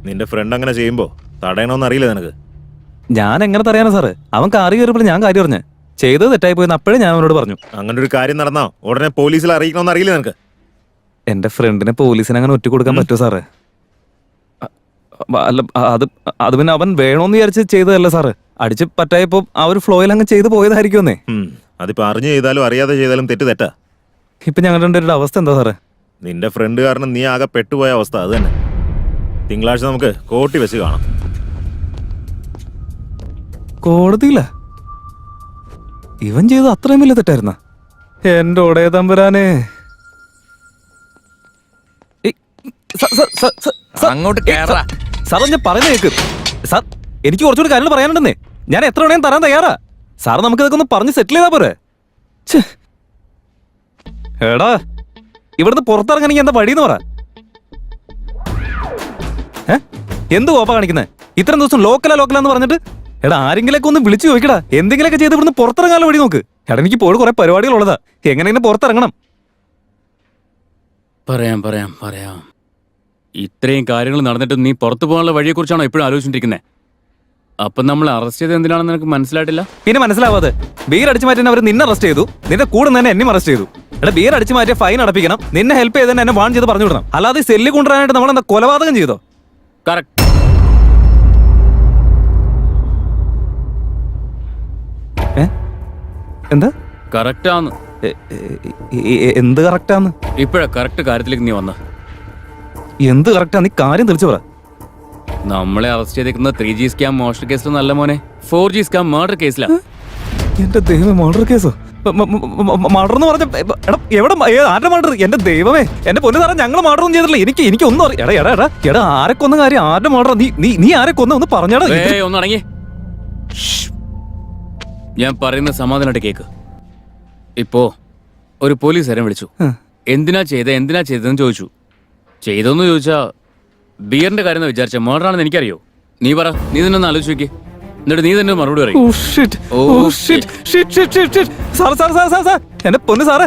നിന്റെ ഫ്രണ്ട് അങ്ങനെ ചെയ്യുമ്പോ തടയണമെന്ന് അറിയില്ല നിനക്ക്? ഞാൻ എങ്ങനെ തടയാനാ സാറ്? അവൻ കാറി കയറിയപ്പോൾ ഞാൻ കാര്യം പറഞ്ഞേ ചെയ്തത് തെറ്റായി പോയെന്ന് അപ്പോഴേ ഞാൻ അവനോട് പറഞ്ഞു. അങ്ങനെ ഒരു കാര്യം നടന്നോ ഉടനെ പോലീസിൽ അറിയിക്കണമെന്ന് അറിയില്ല നിനക്ക്? എന്റെ ഫ്രണ്ടിനെ പോലീസിന് അങ്ങനെ ഒറ്റ കൊടുക്കാൻ പറ്റുമോ സാറ്? അല്ല അത് പിന്നെ അവൻ വേണോന്ന് വിചാരിച്ച് ചെയ്തതല്ല സാറ്. അടിച്ച് പറ്റായപ്പോ ആ ഒരു ഫ്ലോയിൽ അങ്ങ് ചെയ്തു പോയതായിരിക്കുമെന്നേ. അതിപ്പോ അറിഞ്ഞു ചെയ്താലും അറിയാതെ ചെയ്താലും തെറ്റാ. ഇപ്പൊ ഞങ്ങളുടെ രണ്ടുപേരുടെ അവസ്ഥ എന്താ സാറേ? നിന്റെ ഫ്രണ്ട് കാരണം നീ ആകെ പെട്ടുപോയ അവസ്ഥ അത് തന്നെ. തിങ്കളാഴ്ച നമുക്ക് കോർട്ടിൽ വെച്ച് കാണാം. കോടതിയില്ല? ഇവൻ ചെയ്ത് അത്രയും വലിയ തെറ്റായിരുന്ന? എന്റെ ഒടേ തമ്പുരാനെ. അങ്ങോട്ട് സാർ ഞാൻ പറയുന്ന കേക്ക് സാർ. എനിക്ക് കുറച്ചുകൂടി കാര്യങ്ങൾ പറയാനുണ്ടെന്നേ. ഞാൻ എത്ര വേണേലും തരാൻ തയ്യാറാ സാർ. നമുക്ക് ഇതൊക്കെ ഒന്ന് പറഞ്ഞ് സെറ്റിൽ ചെയ്താ പോരെ? എടാ ഇവിടുന്ന് പുറത്തിറങ്ങണമെങ്കിൽ എന്താ വഴിന്ന് പറ. എന്ത് കോപ്പ കാണിക്കുന്നേ? ഇത്രയും ദിവസം ലോക്കലാന്ന് പറഞ്ഞിട്ട് എടാ ആരെങ്കിലൊക്കെ ഒന്ന് വിളിച്ചു ചോദിക്കടാ. എന്തെങ്കിലുമൊക്കെ ചെയ്ത് ഇവിടുന്ന് പുറത്തിറങ്ങാനുള്ള വഴി നോക്ക്. എടാ എനിക്ക് ഇപ്പോൾ കുറെ പരിപാടികളുള്ളതാ. എങ്ങനെയെങ്കിലും പുറത്തിറങ്ങണം. പറയാം. ഇത്രയും കാര്യങ്ങൾ നടന്നിട്ട് നീ പുറത്തു പോകാനുള്ള വഴിയെ കുറിച്ചാണോ ഇപ്പോഴും ആലോചിച്ചിരിക്കുന്നത്? അപ്പൊ നമ്മൾ അറസ്റ്റ് ചെയ്ത് എന്തിനാണെന്ന് നിനക്ക് മനസ്സിലായിട്ടില്ല? പിന്നെ മനസ്സിലാവാതെ ബീർ അടിച്ചു മാറ്റാൻ അവർ നിന്നെ അറസ്റ്റ് ചെയ്തു. നിന്റെ കൂടെ തന്നെ എന്നെ അറസ്റ്റ് ചെയ്തു. എടാ ബീർ അടിച്ചു മാറ്റിയ ഫൈൻ അടപ്പിക്കണം. നിന്നെ ഹെൽപ്പ് ചെയ്ത് എന്നെ വാൺ ചെയ്ത് പറഞ്ഞു വിടണം. അല്ലാതെ സെല്ല് കൊണ്ടുവരാനായിട്ട് നമ്മൾ എന്താ കൊലപാതകം ചെയ്തോ? കറക്റ്റ്. എന്താ കറക്റ്റാന്ന്? എന്ത് കറക്റ്റാന്ന്? ഇപ്പഴാ കറക്റ്റ് കാര്യത്തിലേക്ക് നീ വന്ന. എന്ത് കറക്റ്റാ? നീ കാര്യം തെളിച്ചു പറ. നമ്മളെ അറസ്റ്റ് ചെയ്തേക്കുന്ന 3G സ്കാം മോഷണ കേസിൽ നല്ല മോനെ 4G സ്കാം മർഡർ കേസിലാ. എന്റെ ദൈവമേ, മർഡർ കേസോ? മർഡർ എന്ന് പറഞ്ഞ എവിടെ? ആരുടെ മർഡർ? എന്റെ ദൈവമേ, എന്റെ പൊന്നു സാറേ, ഞങ്ങൾ മർഡർ ഒന്നും ചെയ്തിട്ടില്ല. എനിക്ക് ഒന്നും അറിയാം. എടാ ആരെ കൊന്ന കാര്യം? ആരുടെ മർഡർ? നീ ആരെ കൊന്ന ഒന്ന് പറഞ്ഞാടാ. ഒന്ന് അടങ്ങി. ഞാൻ പറയുന്ന സമാധാനമായിട്ട് കേക്ക്. ഇപ്പോ ഒരു പോലീസുകാരൻ വിളിച്ചു. എന്തിനാ ചെയ്തതെന്ന് ചോദിച്ചു. ചെയ്തോന്ന് ചോദിച്ചാ ബിയറിന്റെ കാര്യം വിചാരിച്ച മർഡറാണെന്ന് എനിക്കറിയോ? നീ പറ, നീ തന്നെ ഒന്ന് ആലോചിച്ച് നോക്കി. എന്നിട്ട് നീ തന്നെ മറുപടി പറയും. എന്റെ പൊന്ന് സാറേ,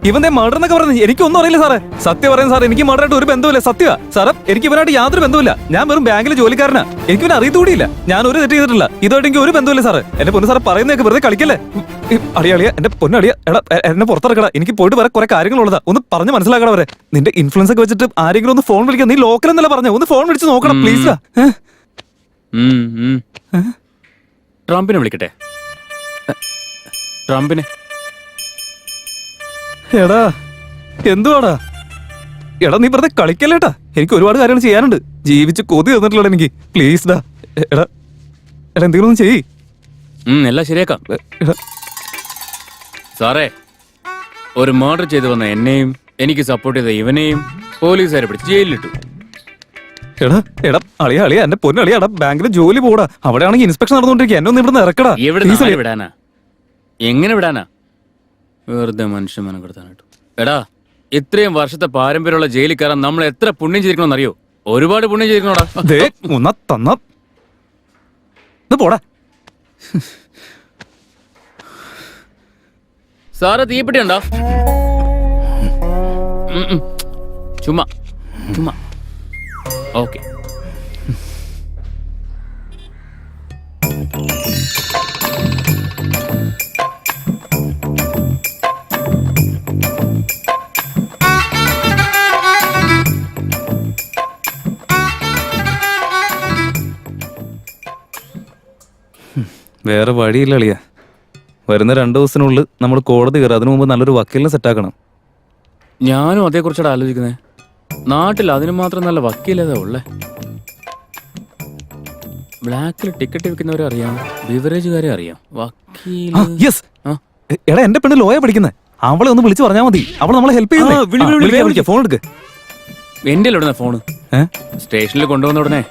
ഇവന്റെ മർഡർ എന്നൊക്കെ പറഞ്ഞു എനിക്കൊന്നും അറിയില്ല സാറേ. സത്യം പറയുന്നത് സാർ, എനിക്ക് മർഡറായിട്ട് ഒരു ബന്ധമില്ല. സത്യമാ സാറേ, എനിക്ക് ഇവനായിട്ട് യാതൊരു ബന്ധമില്ല. ഞാൻ വെറും ബാങ്കിലെ ജോലിക്കാരനാ. എനിക്ക് ഇവനെ അറിയത്തുകൂടിയില്ല. ഞാൻ ഒരു തെറ്റ് ചെയ്തിട്ടില്ല. ഇതായിട്ട് എനിക്ക് ഒരു ബന്ധമില്ല സാറേ. എന്റെ പൊന്ന് സാറേ, പറയുന്നതൊക്കെ വെറുതെ കളിക്കല്ലേ. അളിയ എന്റെ പൊന്നളിയ, എടാ എന്നെ പുറത്തിറക്കടാ. എനിക്ക് പോയിട്ട് വരെ കുറെ കാര്യങ്ങളുള്ളതാ. ഒന്ന് പറഞ്ഞ് മനസ്സിലാക്കടാ വരെ. നിന്റെ ഇൻഫ്ലുവൻസ് ഒക്കെ വെച്ചിട്ട് ആരെങ്കിലും ഒന്ന് ഫോൺ വിളിക്കാം. നീ ലോക്കൽ എന്നല്ല പറഞ്ഞ, ഒന്ന് ഫോൺ വിളിച്ച് നോക്കണം പ്ലീസ്. ട്രംപിനെ വിളിക്കട്ടെ? ട്രംപിനെ? എടാ എന്തുവാടാ? എടാ നീ വെറുതെ കളിക്കല്ലേട്ടാ. എനിക്ക് ഒരുപാട് കാര്യങ്ങൾ ചെയ്യാനുണ്ട്. ജീവിച്ച് കൊതി തന്നിട്ടില്ല എനിക്ക്. പ്ലീസ് ഡാ. എടാ എന്തെങ്കിലും ഒന്ന് ചെയ്യ്. എല്ലാം ശരിയാക്കാം സാറേ. ഒരു മർഡർ ചെയ്തു വന്ന എന്നെയും എനിക്ക് സപ്പോർട്ട് ചെയ്ത ഇവനെയും പോലീസുകാരെ പിടിച്ച് ജയിലിലിട്ടു. എടാ അളിയ എന്റെ പൊന്നളിയ, എടാ ബാങ്കിൽ ജോലി പോടാ. അവിടെയാണെങ്കിൽ ഇൻസ്പെക്ഷൻ നടന്നുകൊണ്ടിരിക്കുക. എന്നെ ഒന്ന് ഇവിടുന്ന് ഇറക്കടാ. വിടാനാ? എങ്ങനെ വിടാനാ? വെറുതെ മനുഷ്യനെ കൊടുത്താനായിട്ട്. എടാ ഇത്രയും വർഷത്തെ പാരമ്പര്യമുള്ള ജയിലിൽ കയറാൻ നമ്മൾ എത്ര പുണ്യം ചെയ്തിരിക്കണമെന്ന് അറിയോ? ഒരുപാട് പുണ്യം ചെയ്തിരിക്കണോടാ. പോടാ സാറ്. തീപ്പെട്ടി ഉണ്ടോ? ചുമ്മാ ഓക്കെ. വേറെ വഴിയില്ല അളിയ. വരുന്ന 2 ദിവസത്തിനുള്ളിൽ നമ്മൾ കോടതി കയറും. അതിനു മുമ്പ് നല്ലൊരു വക്കീലിനെ സെറ്റാക്കണം. ഞാനും അതേക്കുറിച്ചാണ് ആലോചിക്കുന്നത്. നാട്ടിൽ അതിന് മാത്രം നല്ല വക്കീലേതാ ഉള്ളേ? ബ്ലാക്കിൽ ടിക്കറ്റ് വിൽക്കുന്നവരെ അറിയാം, ബിവറേജുകാരെ അറിയാം. എടാ എന്റെ പെണ്ണ് ലോയ പഠിക്കുന്നത്. അവളെ ഒന്ന് വിളിച്ചു പറഞ്ഞാൽ മതി. അവൾ നമ്മളെ ഹെൽപ്പ് ചെയ്യുന്നത്. ഫോൺ എടുക്ക്. എന്റെ ഉടനെ ഫോണ് സ്റ്റേഷനിൽ കൊണ്ടുവന്ന ഉടനെ.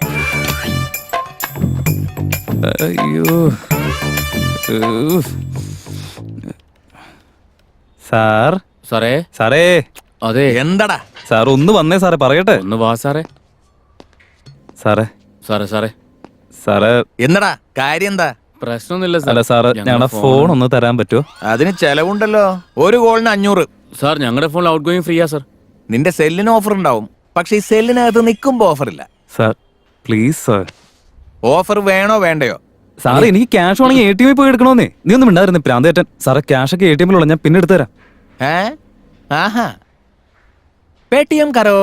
അയ്യോ സാറേ. അതെ എന്താടാ സാർ ഒന്ന് വന്നേ സാറേ, പറയട്ടെ. ഒന്ന് വാ സാറേ. സാറേ എന്നടാ കാര്യം? എന്താ പ്രശ്നമൊന്നുമില്ല അല്ല സാറ്, ഞങ്ങളുടെ ഫോൺ ഒന്ന് തരാൻ പറ്റുമോ? അതിന് ചെലവുണ്ടല്ലോ. ഒരു കോളിന് 500. സാർ ഞങ്ങളുടെ ഫോണിൽ ഔട്ട് ഗോയിങ് ഫ്രീയാ സാർ. നിന്റെ സെല്ലിന് ഓഫർ ഉണ്ടാവും, പക്ഷെ ഈ സെല്ലിനകത്ത് നിൽക്കുമ്പോ ഓഫർ ഇല്ല. Sir please sir. ഓഫർ വേണോ വേണ്ടയോ? സാറേ എനിക്ക് ക്യാഷ് വേണമെങ്കിൽ ATM പോയി എടുക്കണോന്നേ. നീ ഒന്നും മിണ്ടായിരുന്നു പ്രാന്തേറ്റൻ. സാറേ ക്യാഷ് ഒക്കെ ATM ഞാൻ പിന്നെ എടുത്തു തരാം. ആഹാ, പേടിഎം കരോ.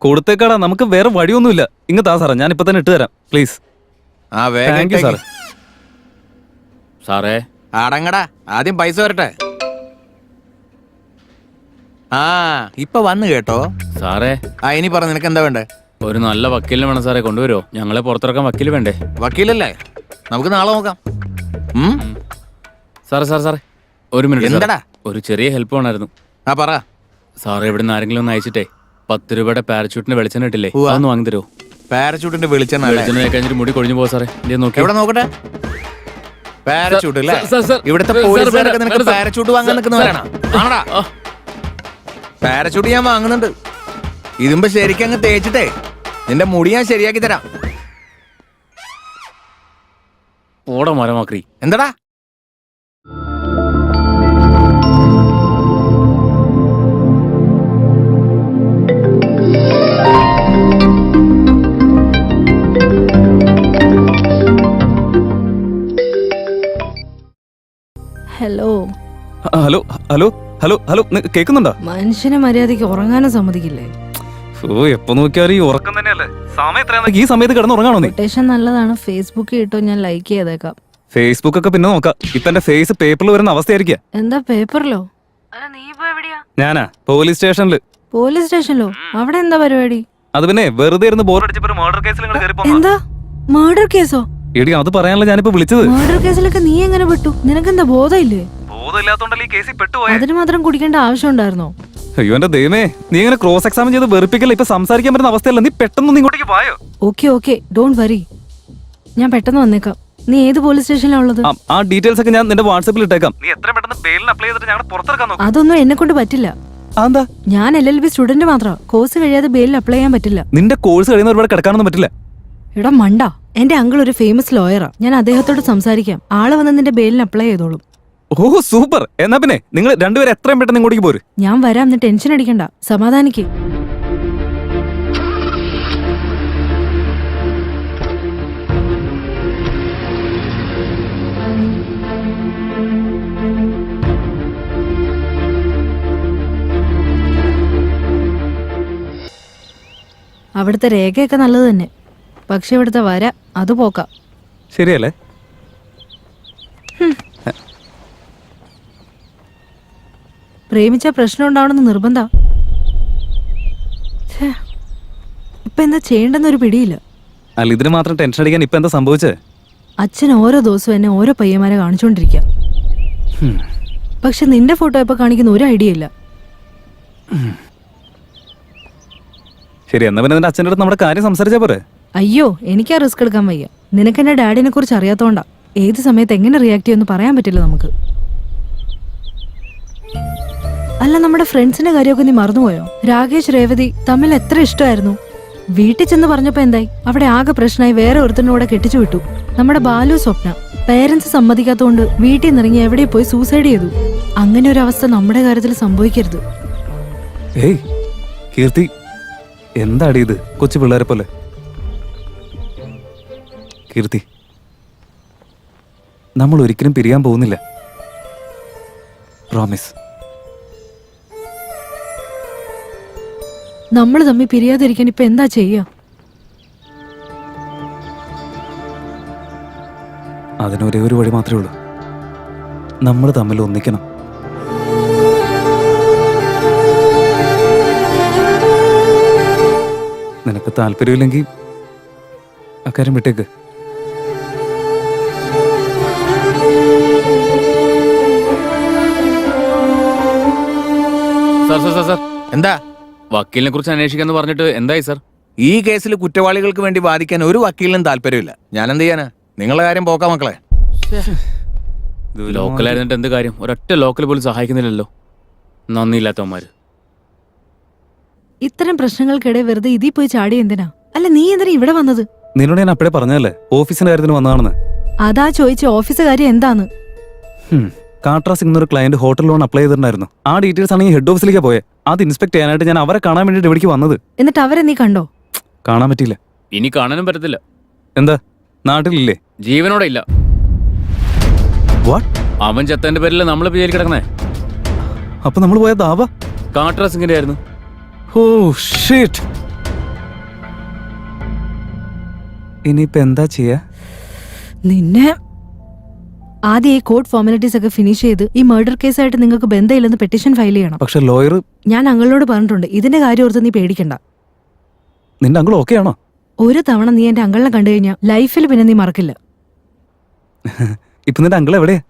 കൊടുത്തേക്കാടാ, നമുക്ക് വേറെ വഴിയൊന്നുമില്ല. ഇങ്ങത്താ സാറേ, ഞാൻ ഇപ്പൊ തന്നെ ഇട്ട് തരാം പ്ലീസ്. ആ വേഗം താങ്ക് യു സാറേ. സാറേ അടങ്ങടാ, ആദ്യം പൈസ വരട്ടെ. ആ ഇപ്പൊ വന്നു കേട്ടോ. സാറേ ഇനി പറ, നിനക്ക് എന്താ വേണ്ടേ? ഒരു നല്ല വക്കീലിനെ വേണം സാറേ, കൊണ്ടുവരുമോ? ഞങ്ങളെ പുറത്തിറക്കാൻ വക്കീൽ വേണ്ടേ? വക്കീലല്ലേ, നമുക്ക് നാളെ നോക്കാം. സാറേ സാറേ സാറേ ഒരു മിനിറ്റ്. എന്തടാ? ഒരു ചെറിയ ഹെൽപ്പ് വേണമായിരുന്നു. പറ. സാറേ ഇവിടെ നിന്ന് ആരെങ്കിലും ഒന്ന് അയച്ചിട്ടേ 10 രൂപയുടെ പാരച്യൂട്ടിന് വെളിച്ചെണ്ണ ഇട്ടില്ലേ, ഉവ്വ. അതൊന്ന് വാങ്ങി തരുമോ? പാരച്യൂട്ടിന്റെ വെളിച്ചെണ്ണ വെളിച്ചെണ്ണ കഴിഞ്ഞിട്ട് മുടി കൊഴിഞ്ഞു പോകാം സാറേ. നോക്കി എവിടെ നോക്കട്ടെ. പാരച്യൂട്ട് അല്ലേ? സാർ, ഇവിടുത്തെ സാർ, പോലീസുകാരൊക്കെ നിനക്ക് സാർ, പാരച്യൂട്ട് വാങ്ങാൻ നിൽക്കുന്നവരാണോ? ആണടാ, പാരച്യൂട്ട് ഞാൻ വാങ്ങുന്നുണ്ട്. ഇതുമ്പോ ശരിക്കും അങ്ങ് തേച്ചിട്ടേ നിന്റെ മുടി ഞാൻ ശരിയാക്കി തരാം. ഓട മരമാക്രി. എന്താടാ? Hello hello hello hello hello കേൾക്കുന്നുണ്ടോ? മനുഷ്യനെ മര്യാദയ്ക്ക് ഉറങ്ങാനും സമ്മതിക്കില്ലേ? ഓ എപ്പോ നോക്കിയാലും ഈ ഉറക്കം തന്നെയല്ലേ. സമയം ഈ സമയത്ത് കിടന്ന് ഉറങ്ങാണോ നീ? കൊട്ടേഷൻ നല്ലതാണ്, ഫേസ്ബുക്കിൽ ഇട്ടോ, ഞാൻ ലൈക്ക് ചെയ്തേക്കാം. ഫേസ്ബുക്ക് ഒക്കെ പിന്നെ നോക്കാം. ഇപ്പൊ എന്റെ ഫേസ് പേപ്പറിൽ വരുന്ന അവസ്ഥയായിരിക്കാം. എന്താ പേപ്പറിലോ? അല്ല നീ ഇപ്പൊ എവിടെയാ? ഞാനാ പോലീസ് സ്റ്റേഷനില്. പോലീസ് സ്റ്റേഷനിലോ? അവിടെ എന്താ പരിപാടി? അത് പിന്നെ വെറുതെ ഇരുന്ന് ബോറടിച്ചപ്പോ മർഡർ കേസിൽ എന്താ മർഡർ കേസോ? എടി അത് പറയാനല്ല ഞാനിപ്പോ വിളിച്ചത്. മർഡർ കേസിലൊക്കെ നീ എങ്ങനെ പെട്ടു? നിനക്കെന്താ ബോധമില്ലേ? ബോധമില്ലാത്തോണ്ടല്ലേ ഈ കേസിൽ പെട്ടുപോയെ. അതിന് മാത്രം കുടിക്കേണ്ട ആവശ്യം ഉണ്ടായിരുന്നോ? അയ്യോ എന്റെ ദൈവമേ, നീ ഇങ്ങനെ ക്രോസ് എക്സാമിൻ ചെയ്ത് വെറുപ്പിക്കല്ല. ഇപ്പൊ സംസാരിക്കാൻ പറ്റുന്ന അവസ്ഥയല്ല. നീ പെട്ടെന്ന് ഇങ്ങോട്ടേക്ക് പോയോ? ഓക്കെ ഡോണ്ട് വറി, ഞാൻ പെട്ടെന്ന് വന്നേക്കാം. നീ ഏത് പോലീസ് സ്റ്റേഷനിലാ ഉള്ളത്? ആ ഡീറ്റെയിൽസ് ഒക്കെ ഞാൻ നിന്റെ വാട്സാപ്പിൽ ഇട്ടേക്കാം. നീ എത്ര പെട്ടെന്ന് ബെയിലിന് അപ്ലൈ ചെയ്തിട്ട് ഞങ്ങൾ പുറത്തിറക്കാൻ നോക്കാം. അതൊന്നും എന്നെ കൊണ്ട് പറ്റില്ല. എന്താ? ഞാൻ LLB സ്റ്റുഡന്റ് മാത്രം. കോഴ്സ് കഴിയാതെ ബെയിലിൽ അപ്ലൈ ചെയ്യാൻ പറ്റില്ല. നിന്റെ കോഴ്സ് കഴിയുന്ന ഒരുപാട് കിടക്കാനൊന്നും പറ്റില്ല. എടാ മണ്ട, എന്റെ അങ്കിൾ ഒരു ഫേമസ് ലോയറാ. ഞാൻ അദ്ദേഹത്തോട് സംസാരിക്കാം. ആള് വന്ന് നിന്റെ ബെയിലിന് അപ്ലൈ ചെയ്തോളും. ഓ സൂപ്പർ. എന്നാ പിന്നെ നിങ്ങൾ രണ്ടുപേരും എത്രയും പെട്ടെന്ന് ഇങ്ങോട്ടേക്ക് പോര്. ഞാൻ വരാം, നീ ടെൻഷൻ അടിക്കണ്ട, സമാധാനിക്ക്. അവിടുത്തെ രേഖയൊക്കെ നല്ലത് തന്നെ, പക്ഷെ ഇവിടുത്തെ വര അത് പോക്കാം. ശരിയല്ലേ? പ്രേമിച്ച പ്രശ്നം ഉണ്ടാവണമെന്ന് നിർബന്ധ. ഇപ്പൊ എന്താ ചെയ്യേണ്ടെന്നൊരു പിടിയില്ല. അല്ല ഇതിന് മാത്രം ടെൻഷൻ അടിക്കാൻ ഇപ്പൊ എന്താ സംഭവിച്ചേ? അച്ഛൻ ഓരോ ദിവസവും എന്നെ ഓരോ പയ്യന്മാരെ കാണിച്ചോണ്ടിരിക്കുക. പക്ഷെ നിന്റെ ഫോട്ടോ ഇപ്പൊ കാണിക്കുന്ന ഒരു ഐഡിയ ഇല്ല. ശരി, എന്നാ പിന്നെ നിന്റെ അച്ഛൻ്റെ അടുത്ത് നമ്മുടെ കാര്യം സംസാരിച്ചാ പോരെ? അയ്യോ, എനിക്കാ റിസ്ക് എടുക്കാൻ വയ്യ. നിനക്ക് എന്റെ ഡാഡിനെ കുറിച്ച് അറിയാത്തോണ്ടാ. ഏത് സമയത്ത് എങ്ങനെ റിയാക്ട് ചെയ്യുമെന്ന് പറയാൻ പറ്റില്ല നമുക്ക്. അല്ല, നമ്മുടെ ഫ്രണ്ട്സിന്റെ കാര്യമൊക്കെ നീ മറന്നുപോയോ? രാകേഷ് രേവതി തമ്മിൽ എത്ര ഇഷ്ടമായിരുന്നു. വീട്ടിൽ ചെന്ന് പറഞ്ഞപ്പോ എന്തായി? അവിടെ ആകെ പ്രശ്നമായി വേറെ ഒരുത്തനോടെ കെട്ടിച്ചു വിട്ടു. നമ്മുടെ ബാലു സ്വപ്ന പേരൻസ് സമ്മതിക്കാത്തോണ്ട് വീട്ടിൽ നിന്നിറങ്ങി എവിടെ പോയി സൂസൈഡ് ചെയ്തു. അങ്ങനെ ഒരു അവസ്ഥ നമ്മുടെ കാര്യത്തിൽ സംഭവിക്കരുത്. ഏയ് കീർത്തി, എന്താടി ഇത് കൊച്ചു പിള്ളേരെ പോലെ? കീർത്തി, നമ്മൾ ഒരിക്കലും പിരിയാൻ പോകുന്നില്ല. പ്രോമിസ്. നമ്മൾ തമ്മിൽ പിരിയാതിരിക്കാൻ ഇപ്പൊ എന്താ ചെയ്യാ? അതിനൊരേ ഒരു വഴി മാത്രമേ ഉള്ളൂ. നമ്മൾ തമ്മിൽ ഒന്നിക്കണം. നിനക്ക് താല്പര്യമില്ലെങ്കിൽ അക്കാര്യം വിട്ടേക്ക്. സാർ എന്താ? വക്കീലിനെ കുറിച്ച് അന്വേഷിക്കാന്ന് പറഞ്ഞിട്ട് എന്തായി സാർ? ഈ കേസിൽ കുറ്റവാളികൾക്ക് വേണ്ടി വാദിക്കാൻ ഒരു വക്കീലിനും താല്പര്യമില്ല. ഞാൻ എന്ത് ചെയ്യാനാ? നിങ്ങളുടെ കാര്യം പോക്കാം മക്കളെ. ലോക്കലായിരുന്നിട്ട് എന്ത് കാര്യം? ഒരൊറ്റ ലോക്കൽ പോലും സഹായിക്കുന്നില്ലല്ലോ. നന്ദിയില്ലാത്തവന്മാര്. ഇത്തരം പ്രശ്നങ്ങൾക്കിടെ വെറുതെ ഇതിൽ പോയി ചാടി എന്തിനാ? അല്ല, നീ എന്തിനാ ഇവിടെ വന്നത്? നിന്നോട് ഞാൻ അപ്പഴേ പറഞ്ഞതല്ലേ ഓഫീസിന്റെ കാര്യത്തിന് വന്നതാണെന്ന്. അതാ ചോദിച്ച ഓഫീസ് കാര്യം എന്താന്ന്? കാട്രാ സിംഗ് എന്നൊരു ക്ലയന്റ് ഹോട്ടൽ ലോൺ അപ്ലൈ ചെയ്തിട്ടുണ്ടായിരുന്നു. ആ ഡീറ്റെയിൽസ് ആണ് ഈ ഹെഡ് ഓഫീസിലേക്ക് പോയെ. അത് ഇൻസ്പെക്ട് ചെയ്യാനായിട്ട് ഞാൻ അവരെ കാണാൻ വേണ്ടിയിട്ട് ഇവിടേക്ക് വന്നത്. എന്നിട്ട് അവരെ നീ കണ്ടോ? കാണാൻ പറ്റിയില്ല. ഇനി കാണാനും പറ്റത്തില്ല. എന്താ, നാട്ടിലില്ലേ? ജീവനോടെ ഇല്ല. വാട്ട്? അവൻ ചത്തന്റെ പേരിൽ നമ്മൾ ജയിലിൽ കിടക്കുന്നേ. അപ്പൊ നമ്മൾ പോയ ദാവ കാട്രാ സിംഗിന്റെ ആയിരുന്നു. Oh shit. ഇനിയിപ്പോ എന്താ ചെയ്യാ? നിന്നെ ആദ്യം ഈ കോർട്ട് ഫോർമാലിറ്റീസ് ഒക്കെ ഫിനിഷ് ചെയ്ത് ഈ മർഡർ കേസായിട്ട് നിങ്ങൾക്ക് ബന്ധമില്ലെന്ന് പെറ്റീഷൻ ഫയൽ ചെയ്യണം. പക്ഷെ ലോയർ, ഞാൻ അങ്കിളിനോട് പറഞ്ഞിട്ടുണ്ട്, ഇതിന്റെ കാര്യം ഓർത്ത് നീ പേടിക്കണ്ട. നിന്റെ അങ്കിൾ ഓക്കെ ആണോ? ഒരു തവണ നീ എന്റെ അങ്കിളിനെ കണ്ടു കഴിഞ്ഞാൽ ലൈഫിൽ പിന്നെ നീ മറക്കില്ല. ഇപ്പൊ നിന്റെ അങ്കിൾ എവിടെയാ?